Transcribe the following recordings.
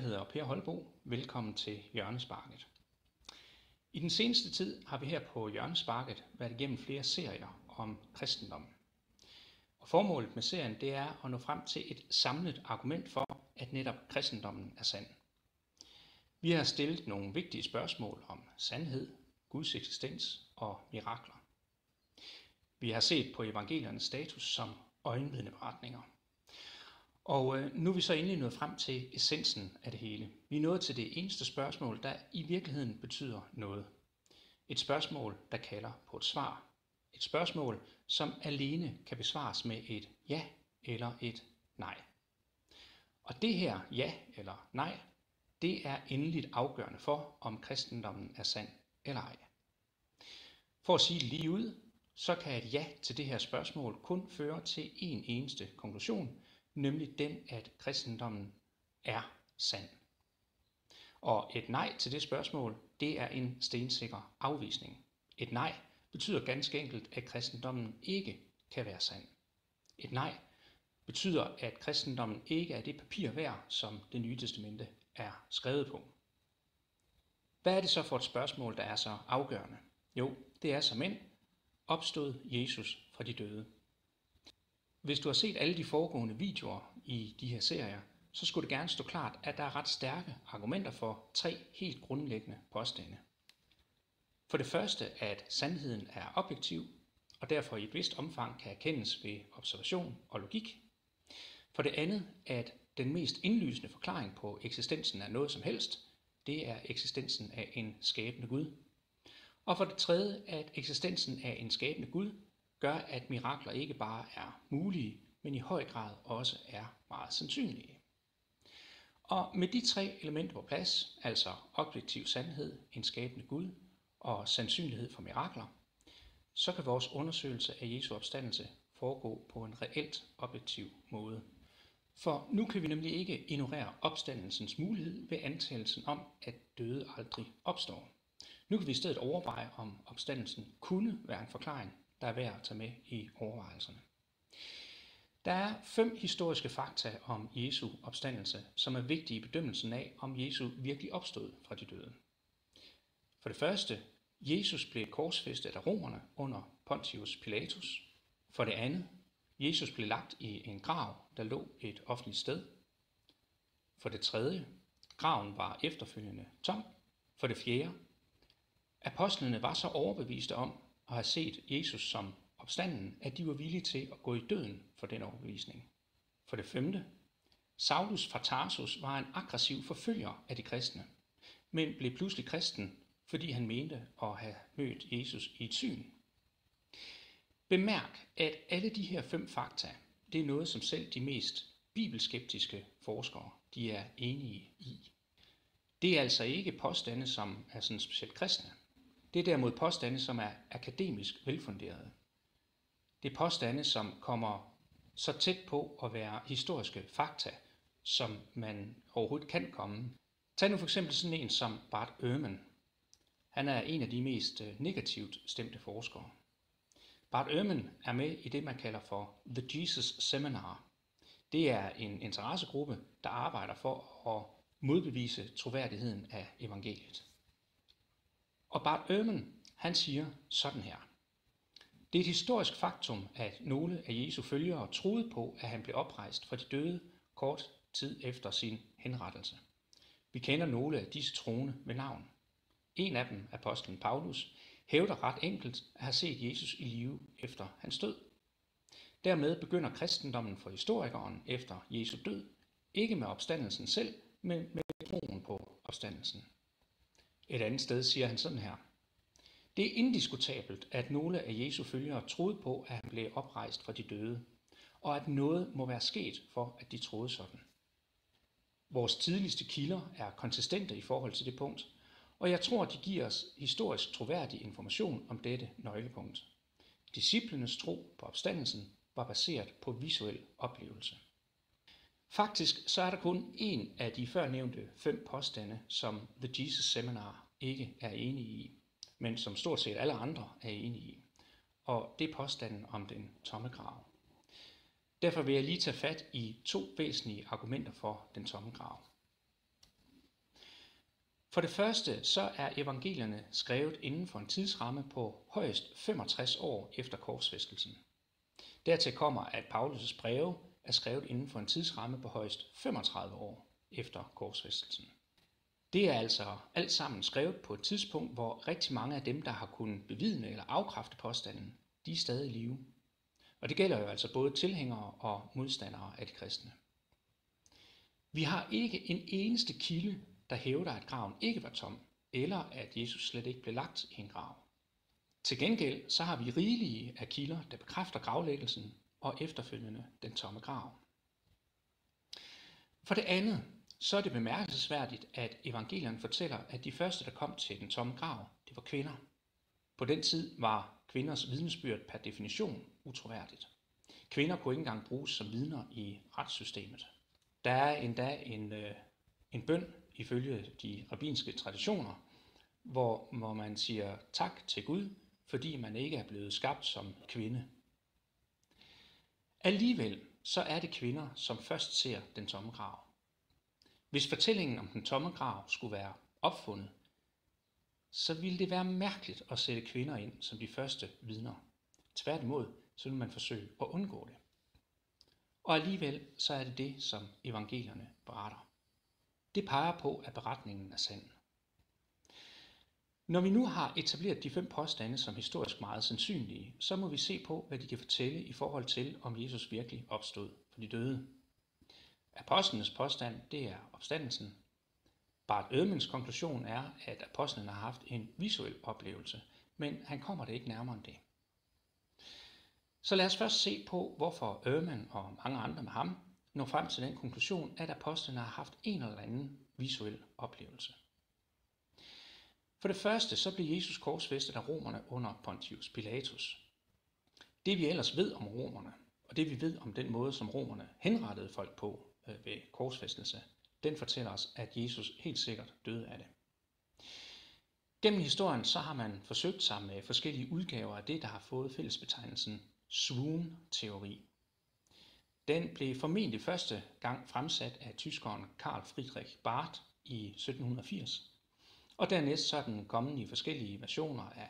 hedder Per Holbo. Velkommen til Hjørnesparket. I den seneste tid har vi her på Hjørnesparket været igennem flere serier om kristendommen. Og formålet med serien det er at nå frem til et samlet argument for, at netop kristendommen er sand. Vi har stillet nogle vigtige spørgsmål om sandhed, Guds eksistens og mirakler. Vi har set på evangeliernes status som øjenvidneberetninger. Og nu er vi så endelig nået frem til essensen af det hele. Vi er nået til det eneste spørgsmål, der i virkeligheden betyder noget. Et spørgsmål, der kalder på et svar. Et spørgsmål, som alene kan besvares med et ja eller et nej. Og det her ja eller nej, det er endeligt afgørende for, om kristendommen er sand eller ej. For at sige det lige ud, så kan et ja til det her spørgsmål kun føre til en eneste konklusion, nemlig den, at kristendommen er sand. Og et nej til det spørgsmål, det er en stensikker afvisning. Et nej betyder ganske enkelt, at kristendommen ikke kan være sand. Et nej betyder, at kristendommen ikke er det papir værd, som Det Nye Testamente er skrevet på. Hvad er det så for et spørgsmål, der er så afgørende? Jo, det er såmænd, opstod Jesus fra de døde? Hvis du har set alle de foregående videoer i de her serier, så skulle det gerne stå klart, at der er ret stærke argumenter for 3 helt grundlæggende påstande. For det første, at sandheden er objektiv, og derfor i et vist omfang kan erkendes ved observation og logik. For det andet, at den mest indlysende forklaring på eksistensen af noget som helst, det er eksistensen af en skabende Gud. Og for det tredje, at eksistensen af en skabende Gud gør, at mirakler ikke bare er mulige, men i høj grad også er meget sandsynlige. Og med de 3 elementer på plads, altså objektiv sandhed, en skabende Gud og sandsynlighed for mirakler, så kan vores undersøgelse af Jesu opstandelse foregå på en reelt objektiv måde. For nu kan vi nemlig ikke ignorere opstandelsens mulighed ved antagelsen om, at døde aldrig opstår. Nu kan vi i stedet overveje, om opstandelsen kunne være en forklaring, der er værd at tage med i overvejelserne. Der er 5 historiske fakta om Jesu opstandelse, som er vigtige i bedømmelsen af, om Jesus virkelig opstod fra de døde. For det første, Jesus blev korsfæstet af romerne under Pontius Pilatus. For det andet, Jesus blev lagt i en grav, der lå et offentligt sted. For det tredje, graven var efterfølgende tom. For det fjerde, apostlene var så overbeviste om at have set Jesus som opstanden, at de var villige til at gå i døden for den overbevisning. For det femte, Saulus fra Tarsus var en aggressiv forfølger af de kristne, men blev pludselig kristen, fordi han mente at have mødt Jesus i et syn. Bemærk, at alle de her 5 fakta, det er noget, som selv de mest bibelskeptiske forskere, de er enige i. Det er altså ikke påstande, som er sådan specielt kristne. Det er derimod påstande, som er akademisk velfunderede. Det er påstande, som kommer så tæt på at være historiske fakta, som man overhovedet kan komme. Tag nu for eksempel sådan en som Bart Ehrman. Han er en af de mest negativt stemte forskere. Bart Ehrman er med i det, man kalder for The Jesus Seminar. Det er en interessegruppe, der arbejder for at modbevise troværdigheden af evangeliet. Og Bart Ehrman, han siger sådan her. Det er et historisk faktum, at nogle af Jesu følgere troede på, at han blev oprejst fra de døde kort tid efter sin henrettelse. Vi kender nogle af disse troende ved navn. En af dem, apostlen Paulus, hævder ret enkelt at have set Jesus i live efter hans død. Dermed begynder kristendommen for historikeren efter Jesu død, ikke med opstandelsen selv, men med troen på opstandelsen. Et andet sted siger han sådan her. Det er indiskutabelt, at nogle af Jesu følgere troede på, at han blev oprejst fra de døde, og at noget må være sket for, at de troede sådan. Vores tidligste kilder er konsistente i forhold til det punkt, og jeg tror, de giver os historisk troværdig information om dette nøglepunkt. Disciplenes tro på opstandelsen var baseret på visuel oplevelse. Faktisk så er der kun en af de førnævnte 5 påstande, som The Jesus Seminar ikke er enige i, men som stort set alle andre er enige i. Og det er påstanden om den tomme grav. Derfor vil jeg lige tage fat i 2 væsentlige argumenter for den tomme grav. For det første så er evangelierne skrevet inden for en tidsramme på højst 65 år efter korsfæstelsen. Dertil kommer, at Paulus' breve er skrevet inden for en tidsramme på højst 35 år efter korsfæstelsen. Det er altså alt sammen skrevet på et tidspunkt, hvor rigtig mange af dem, der har kunnet bevidne eller afkræfte påstanden, de er stadig i live. Og det gælder jo altså både tilhængere og modstandere af de kristne. Vi har ikke en eneste kilde, der hævder, at graven ikke var tom, eller at Jesus slet ikke blev lagt i en grav. Til gengæld så har vi rigelige af kilder, der bekræfter gravlæggelsen og efterfølgende den tomme grav. For det andet, så er det bemærkelsesværdigt, at evangelierne fortæller, at de første, der kom til den tomme grav, det var kvinder. På den tid var kvinders vidnesbyrd per definition utroværdigt. Kvinder kunne ikke engang bruges som vidner i retssystemet. Der er endda en bøn ifølge de rabbinske traditioner, hvor man siger tak til Gud, fordi man ikke er blevet skabt som kvinde. Alligevel så er det kvinder, som først ser den tomme grav. Hvis fortællingen om den tomme grav skulle være opfundet, så ville det være mærkeligt at sætte kvinder ind som de første vidner. Tværtimod, så vil man forsøge at undgå det. Og alligevel så er det det, som evangelierne beretter. Det peger på, at beretningen er sand. Når vi nu har etableret de 5 påstande som historisk meget sandsynlige, så må vi se på, hvad de kan fortælle i forhold til, om Jesus virkelig opstod for de døde. Apostlenes påstand, det er opstandelsen. Bart Ehrmans konklusion er, at apostlene har haft en visuel oplevelse, men han kommer det ikke nærmere end det. Så lad os først se på, hvorfor Ehrman og mange andre med ham når frem til den konklusion, at apostlene har haft en eller anden visuel oplevelse. For det første så blev Jesus korsfæstet af romerne under Pontius Pilatus. Det vi ellers ved om romerne, og det vi ved om den måde, som romerne henrettede folk på ved korsfæstelse, den fortæller os, at Jesus helt sikkert døde af det. Gennem historien så har man forsøgt sig med forskellige udgaver af det, der har fået fællesbetegnelsen swoon-teori. Den blev formentlig første gang fremsat af tyskeren Karl Friedrich Barth i 1780, og dernæst så er den kommet i forskellige versioner af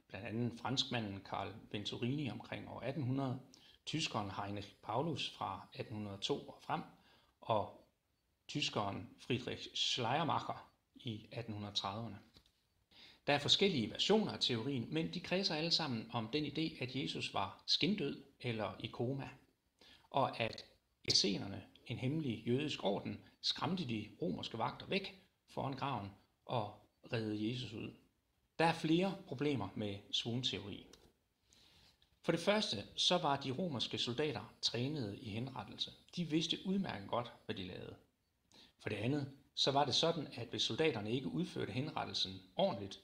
blandt andet franskmanden Carl Venturini omkring år 1800, tyskeren Heinrich Paulus fra 1802 og frem, og tyskeren Friedrich Schleiermacher i 1830'erne. Der er forskellige versioner af teorien, men de kredser alle sammen om den idé, at Jesus var skindød eller i koma, og at essenerne, en hemmelig jødisk orden, skræmte de romerske vagter væk foran graven og reddede Jesus ud. Der er flere problemer med swoon-teori. For det første så var de romerske soldater trænede i henrettelse. De vidste udmærket godt, hvad de lavede. For det andet så var det sådan, at hvis soldaterne ikke udførte henrettelsen ordentligt,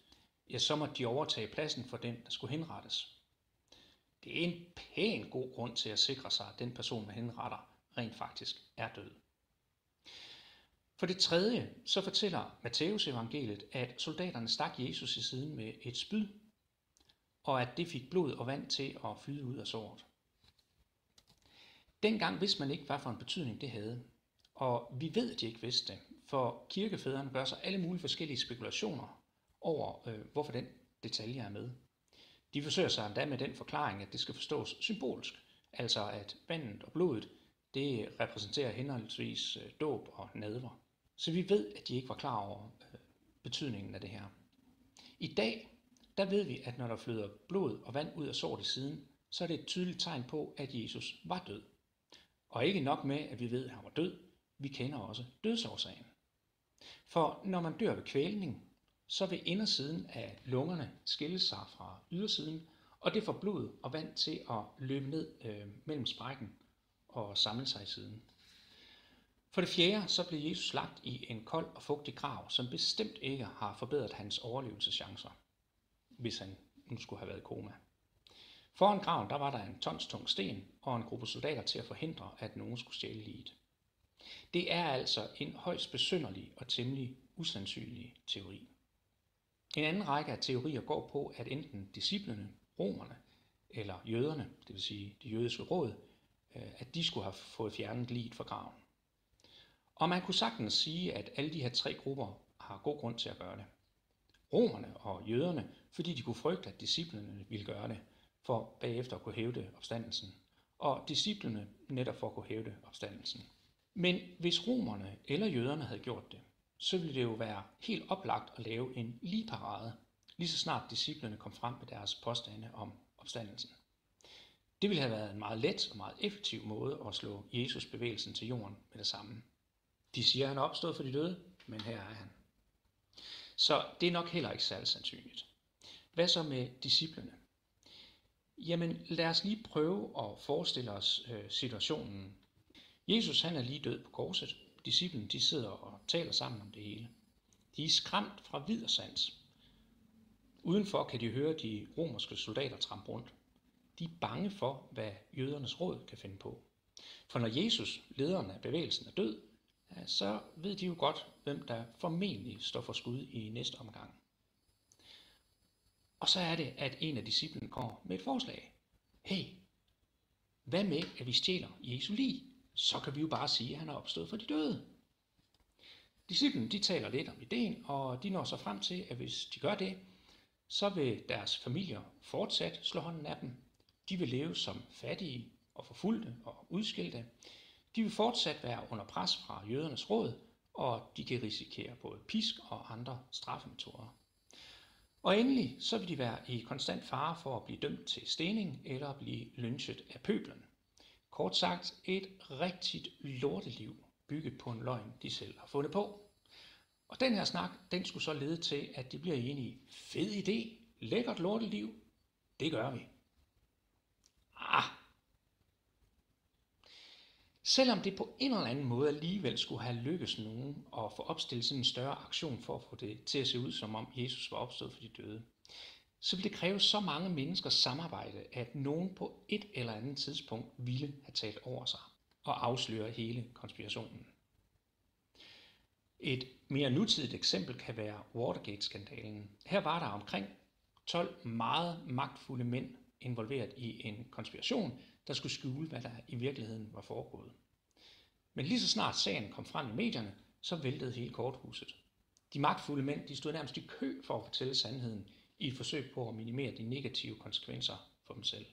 ja, så måtte de overtage pladsen for den, der skulle henrettes. Det er en pæn god grund til at sikre sig, at den person, man henretter, rent faktisk er død. For det tredje, så fortæller Matthæus evangeliet, at soldaterne stak Jesus i siden med et spyd, og at det fik blod og vand til at flyde ud af såret. Dengang vidste man ikke, hvad for en betydning det havde, og vi ved, at de ikke vidste det, for kirkefædrene gør sig alle mulige forskellige spekulationer over, hvorfor den detalje er med. De forsøger sig endda med den forklaring, at det skal forstås symbolsk, altså at vandet og blodet, det repræsenterer henholdsvis dåb og nadver. Så vi ved, at de ikke var klar over betydningen af det her. I dag, der ved vi, at når der flyder blod og vand ud af såret i siden, så er det et tydeligt tegn på, at Jesus var død. Og ikke nok med, at vi ved, at han var død, vi kender også dødsårsagen. For når man dør ved kvælning, så vil indersiden af lungerne skille sig fra ydersiden, og det får blod og vand til at løbe ned mellem sprækken og samle sig i siden. For det fjerde, så blev Jesus lagt i en kold og fugtig grav, som bestemt ikke har forbedret hans overlevelseschancer, hvis han nu skulle have været i koma. Foran graven, der var der en tonstung sten og en gruppe soldater til at forhindre, at nogen skulle stjæle liget. Det er altså en højst besynderlig og temmelig usandsynlig teori. En anden række af teorier går på, at enten disciplene, romerne eller jøderne, det vil sige det jødiske råd, at de skulle have fået fjernet liget fra graven. Og man kunne sagtens sige, at alle de her 3 grupper har god grund til at gøre det. Romerne og jøderne, fordi de kunne frygte, at disciplene ville gøre det, for bagefter at kunne hævde opstandelsen. Og disciplene netop for at kunne hævde opstandelsen. Men hvis romerne eller jøderne havde gjort det, så ville det jo være helt oplagt at lave en ligeparade, lige så snart disciplene kom frem med deres påstande om opstandelsen. Det ville have været en meget let og meget effektiv måde at slå Jesus bevægelsen til jorden med det samme. De siger, at han er opstået for de døde, men her er han. Så det er nok heller ikke særlig sandsynligt. Hvad så med disciplene? Jamen lad os lige prøve at forestille os situationen. Jesus han er lige død på korset. Disciplene de sidder og taler sammen om det hele. De er skræmt fra vid og sans. Udenfor kan de høre de romerske soldater trampe rundt. De er bange for, hvad jødernes råd kan finde på. For når Jesus, lederen af bevægelsen, er død, så ved de jo godt, hvem der formentlig står for skud i næste omgang. Og så er det, at en af disciplene kommer med et forslag. Hey, hvad med, at vi stjæler Jesu lig? Så kan vi jo bare sige, at han er opstået for de døde. Disciplene de taler lidt om ideen, og de når så frem til, at hvis de gør det, så vil deres familier fortsat slå hånden af dem. De vil leve som fattige og forfulgte og udskilte. De vil fortsat være under pres fra jødernes råd, og de kan risikere både pisk og andre straffemetoder. Og endelig så vil de være i konstant fare for at blive dømt til stening eller blive lynchet af pøblen. Kort sagt et rigtigt lorteliv bygget på en løgn, de selv har fundet på. Og den her snak, den skulle så lede til, at de bliver enige. Fed idé, lækkert lorteliv, det gør vi. Selvom det på en eller anden måde alligevel skulle have lykkes nogen at få opstillet sådan en større aktion for at få det til at se ud, som om Jesus var opstået for de døde, så ville det kræve så mange menneskers samarbejde, at nogen på et eller andet tidspunkt ville have talt over sig og afsløre hele konspirationen. Et mere nutidigt eksempel kan være Watergate-skandalen. Her var der omkring 12 meget magtfulde mænd involveret i en konspiration, der skulle skjule, hvad der i virkeligheden var foregået. Men lige så snart sagen kom frem i medierne, så væltede hele korthuset. De magtfulde mænd de stod nærmest i kø for at fortælle sandheden i et forsøg på at minimere de negative konsekvenser for dem selv.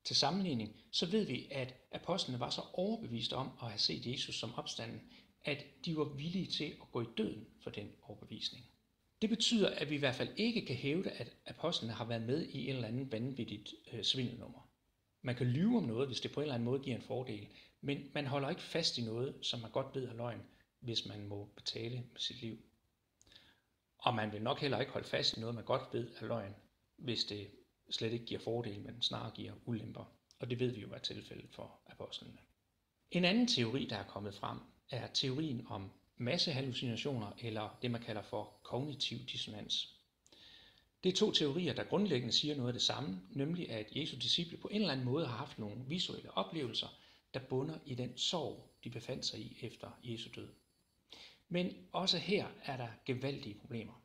Til sammenligning så ved vi, at apostlene var så overbeviste om at have set Jesus som opstanden, at de var villige til at gå i døden for den overbevisning. Det betyder, at vi i hvert fald ikke kan hævde, at apostlene har været med i en eller anden vanvittigt svindelnummer. Man kan lyve om noget, hvis det på en eller anden måde giver en fordel, men man holder ikke fast i noget, som man godt ved er løgn, hvis man må betale med sit liv. Og man vil nok heller ikke holde fast i noget, man godt ved er løgn, hvis det slet ikke giver fordel, men snarere giver ulemper. Og det ved vi jo er tilfældet for apostlene. En anden teori, der er kommet frem, er teorien om massehallucinationer, eller det man kalder for kognitiv dissonans. Det er to teorier, der grundlæggende siger noget af det samme, nemlig at Jesu disciple på en eller anden måde har haft nogle visuelle oplevelser, der bunder i den sorg, de befandt sig i efter Jesu død. Men også her er der gevaldige problemer.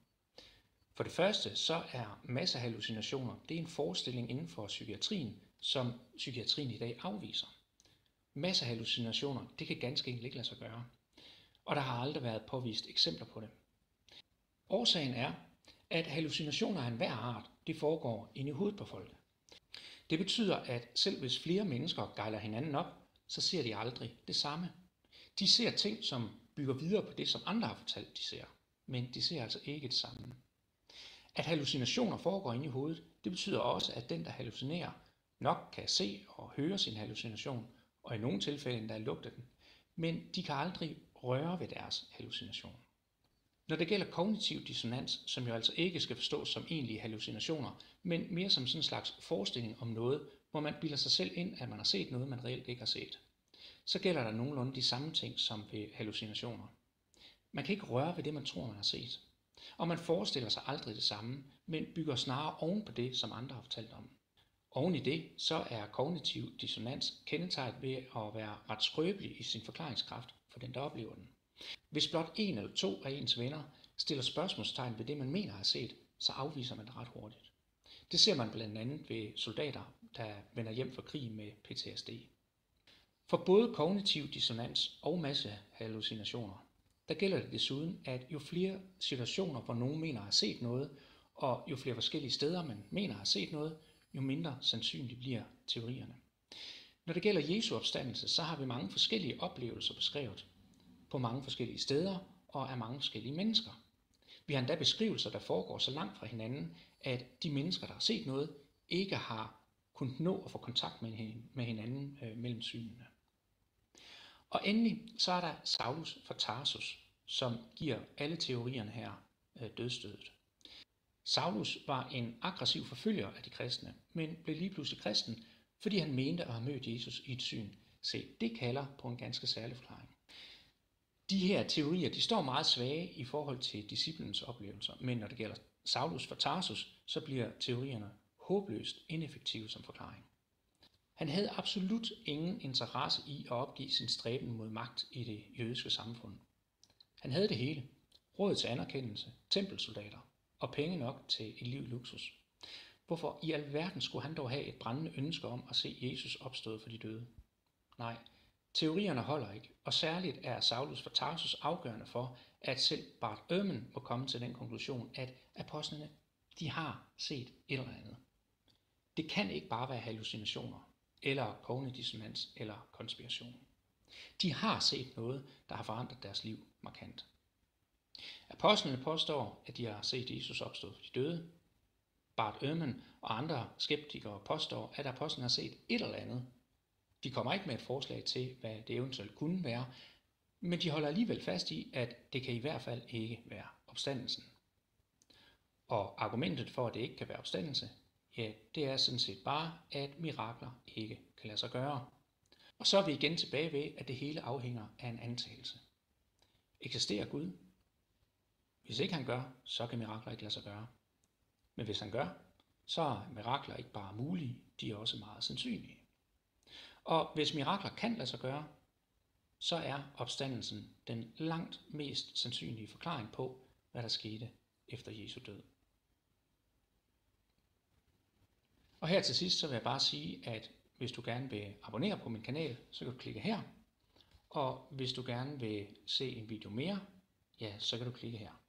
For det første så er massehallucinationer, det er en forestilling inden for psykiatrien, som psykiatrien i dag afviser. Massehallucinationer, det kan ganske enkelt ikke lade sig gøre, og der har aldrig været påvist eksempler på det. Årsagen er, at hallucinationer af enhver art, det foregår inde i hovedet på folk. Det betyder, at selv hvis flere mennesker gejler hinanden op, så ser de aldrig det samme. De ser ting, som bygger videre på det, som andre har fortalt, de ser, men de ser altså ikke det samme. At hallucinationer foregår inde i hovedet, det betyder også, at den, der hallucinerer, nok kan se og høre sin hallucination, og i nogle tilfælde endda lugte den, men de kan aldrig røre ved deres hallucination. Når det gælder kognitiv dissonans, som jo altså ikke skal forstås som egentlige hallucinationer, men mere som sådan en slags forestilling om noget, hvor man bilder sig selv ind, at man har set noget, man reelt ikke har set, så gælder der nogenlunde de samme ting som ved hallucinationer. Man kan ikke røre ved det, man tror, man har set. Og man forestiller sig aldrig det samme, men bygger snarere oven på det, som andre har fortalt om. Oven i det, så er kognitiv dissonans kendetegnet ved at være ret skrøbelig i sin forklaringskraft for den, der oplever den. Hvis blot en eller to af ens venner stiller spørgsmålstegn ved det, man mener har set, så afviser man det ret hurtigt. Det ser man blandt andet ved soldater, der vender hjem fra krig med PTSD. For både kognitiv dissonans og massehallucinationer, der gælder det desuden, at jo flere situationer, hvor nogen mener at have set noget, og jo flere forskellige steder, man mener at have set noget, jo mindre sandsynligt bliver teorierne. Når det gælder Jesu opstandelse, så har vi mange forskellige oplevelser beskrevet på mange forskellige steder og af mange forskellige mennesker. Vi har endda beskrivelser, der foregår så langt fra hinanden, at de mennesker, der har set noget, ikke har kunnet nå at få kontakt med hinanden mellem synene. Og endelig så er der Saulus fra Tarsus, som giver alle teorierne her dødsstødet. Saulus var en aggressiv forfølger af de kristne, men blev lige pludselig kristen, fordi han mente at have mødt Jesus i et syn. Se, det kalder på en ganske særlig forklaring. De her teorier, de står meget svage i forhold til disciplens oplevelser, men når det gælder Saulus fra Tarsus, så bliver teorierne håbløst ineffektive som forklaring. Han havde absolut ingen interesse i at opgive sin stræben mod magt i det jødiske samfund. Han havde det hele: råd til anerkendelse, tempelsoldater og penge nok til et liv i luksus. Hvorfor i alverden skulle han dog have et brændende ønske om at se Jesus opstået for de døde? Nej, teorierne holder ikke, og særligt er Saulus fra Tarsus afgørende for, at selv Bart Ehrman må komme til den konklusion, at apostlene, de har set et eller andet. Det kan ikke bare være hallucinationer, eller kognitiv dissonans, eller konspiration. De har set noget, der har forandret deres liv markant. Apostlene påstår, at de har set Jesus opstået for de døde. Bart Ehrman og andre skeptikere påstår, at apostlene har set et eller andet. De kommer ikke med et forslag til, hvad det eventuelt kunne være, men de holder alligevel fast i, at det kan i hvert fald ikke være opstandelsen. Og argumentet for, at det ikke kan være opstandelse, ja, det er sådan set bare, at mirakler ikke kan lade sig gøre. Og så er vi igen tilbage ved, at det hele afhænger af en antagelse. Eksisterer Gud? Hvis ikke han gør, så kan mirakler ikke lade sig gøre. Men hvis han gør, så er mirakler ikke bare mulige, de er også meget sandsynlige. Og hvis mirakler kan lade sig gøre, så er opstandelsen den langt mest sandsynlige forklaring på, hvad der skete efter Jesu død. Og her til sidst så vil jeg bare sige, at hvis du gerne vil abonnere på min kanal, så kan du klikke her. Og hvis du gerne vil se en video mere, ja, så kan du klikke her.